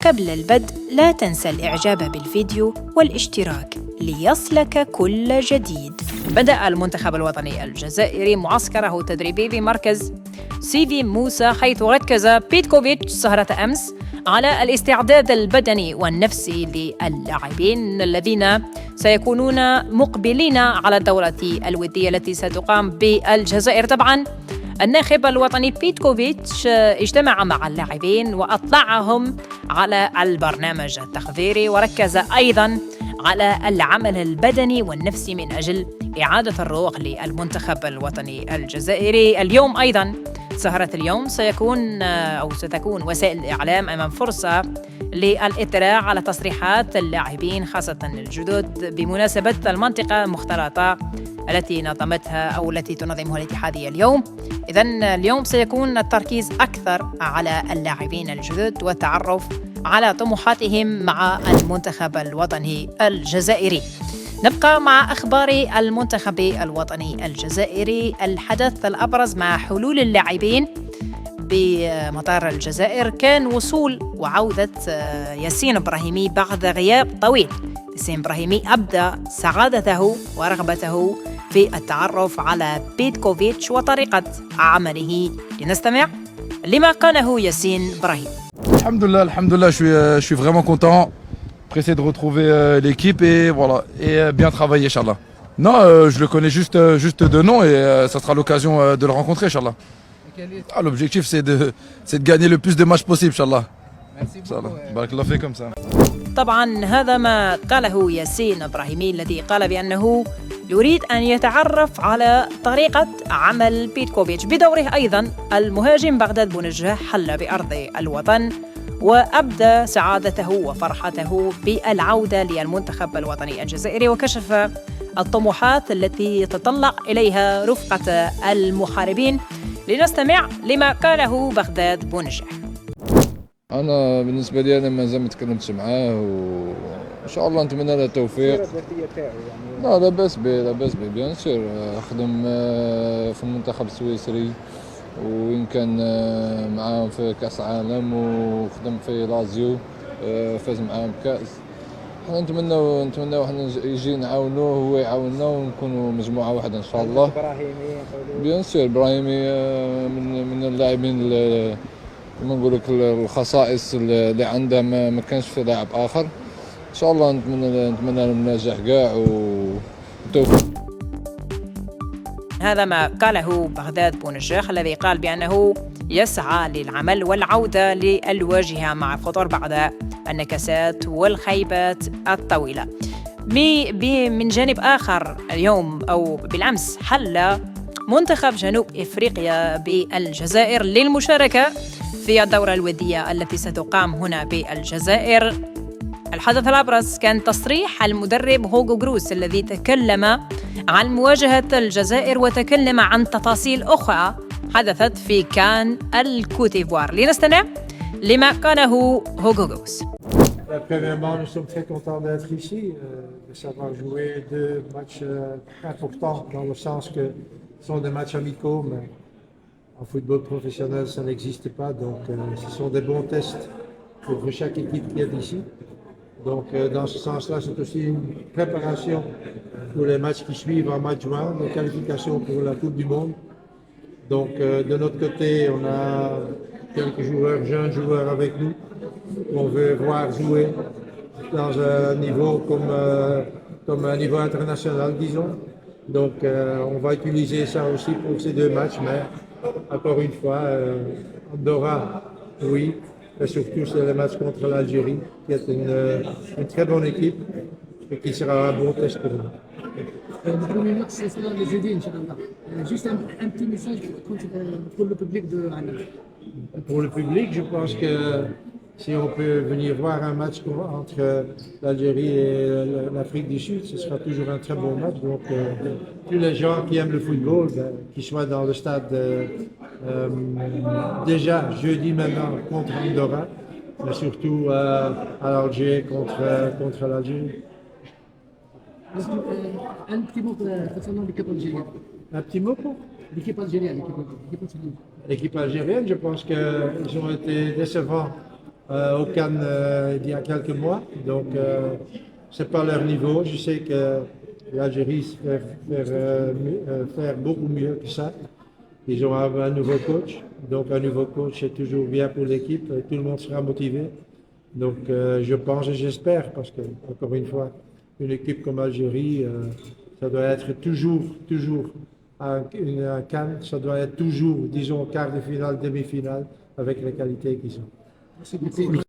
قبل البدء لا تنسى الإعجاب بالفيديو والاشتراك ليصلك كل جديد. بدأ المنتخب الوطني الجزائري معسكره التدريبي بمركز سيدي موسى، حيث ركز بيتكوفيتش سهرة أمس على الاستعداد البدني والنفسي للاعبين الذين سيكونون مقبلين على الدورة الودية التي ستقام بالجزائر. طبعاً الناخب الوطني بيتكوفيتش اجتمع مع اللاعبين وأطلعهم على البرنامج التحضيري، وركز أيضاً على العمل البدني والنفسي من أجل إعادة الروح للمنتخب الوطني الجزائري. اليوم أيضاً سهرة اليوم ستكون وسائل الإعلام أمام فرصة للإطلاع على تصريحات اللاعبين خاصة الجدد بمناسبة المنطقة المختلطة التي نظمتها أو التي تنظمها الاتحادية اليوم. إذن اليوم سيكون التركيز أكثر على اللاعبين الجدد والتعرف على طموحاتهم مع المنتخب الوطني الجزائري. نبقى مع أخبار المنتخب الوطني الجزائري. الحدث الأبرز مع حلول اللاعبين بمطار الجزائر كان وصول وعودة ياسين إبراهيمي بعد غياب طويل. ياسين إبراهيمي أبدى سعادته ورغبته في التعرف على بيتكوفيتش وطريقة عمله. لنستمع لما قاله ياسين إبراهيم. الحمد لله, je suis vraiment content, pressé de retrouver l'équipe et voilà, et bien travailler inchallah. Non, je le connais juste de nom et ça sera l'occasion de le rencontrer inchallah. L'objectif c'est de gagner le plus de matchs possible inchallah. Merci beaucoup. Barakallah fait comme ça. طبعا هذا ما قاله ياسين إبراهيمي الذي قال بأنه يريد أن يتعرف على طريقة عمل بيتكوفيتش. بدوره أيضا المهاجم بغداد بونجاح حل بأرض الوطن وأبدى سعادته وفرحته بالعودة للمنتخب الوطني الجزائري، وكشف الطموحات التي يتطلع إليها رفقة المحاربين. لنستمع لما قاله بغداد بونجاح. أنا بالنسبة لي أنا مازال ما تكلمتش معاه وإن شاء الله نتمنى له التوفيق. لا لاباس به بيان سور، خدم في المنتخب السويسري وإن كان معاهم في كأس عالم وخدم في لازيو فاز معاهم بكأس. حنا نتمناو حنا يجي نعاونوه هو يعاوننا ونكونوا مجموعة واحدة إن شاء الله. بيان سور إبراهيمي من اللاعبين كما نقول لك الخصائص اللي عنده ما كانش في لاعب اخر. ان شاء الله نتمنى له النجاح كاع والتوفيق. هذا ما قاله بغداد بونجاح الذي قال بأنه يسعى للعمل والعودة للواجهة مع الخطر بعد النكسات والخيبات الطويلة. من جانب آخر اليوم أو بالأمس حل منتخب جنوب إفريقيا بالجزائر للمشاركة في الدورة الودية التي ستقام هنا بالجزائر. الحدث الأبرز كان تصريح المدرب هوغو غروس الذي تكلم عن مواجهة الجزائر وتكلم عن تفاصيل أخرى حدثت في كان الكوتيفوار. لنستمع لما قاله هوغو غروس. Premièrement, nous sommes très contents d'être ici, de savoir jouer deux matchs importants dans le sens que ce sont des matchs amicaux, mais en football professionnel ça n'existe pas, donc ce sont des bons tests pour chaque équipe qui est ici. Donc dans ce sens-là, c'est aussi une préparation pour les matchs qui suivent en mois de juin, les qualifications pour la Coupe du Monde. Donc de notre côté, on a quelques jeunes joueurs avec nous qu'on veut voir jouer dans un niveau comme un niveau international, disons. Donc on va utiliser ça aussi pour ces deux matchs, mais encore une fois, Andorra, oui, et surtout c'est le match contre l'Algérie, qui est une très bonne équipe et qui sera un bon test pour nous. Le premier match, c'est le jeudi, Inch'Allah. Juste un petit message pour le public de Anna. Pour le public, je pense que si on peut venir voir un match entre l'Algérie et l'Afrique du Sud, ce sera toujours un très bon match. Donc, tous les gens qui aiment le football, qui soient dans le stade déjà jeudi maintenant contre Andorra, mais surtout à l'Alger contre l'Algérie. Un petit mot concernant l'équipe algérienne. Un petit mot pour l'équipe algérienne. l'équipe algérienne, je pense qu'ils ont été décevants au Cannes il y a quelques mois. Donc, c'est pas leur niveau. Je sais que l'Algérie sait faire beaucoup mieux que ça. Ils ont un nouveau coach. Donc, un nouveau coach, c'est toujours bien pour l'équipe. Tout le monde sera motivé. Donc, je pense et j'espère, parce que, encore une fois, une équipe comme l'Algérie, ça doit être toujours un Cannes, ça doit être toujours, disons, quart de finale, demi-finale, avec les qualités qu'ils ont. Merci beaucoup.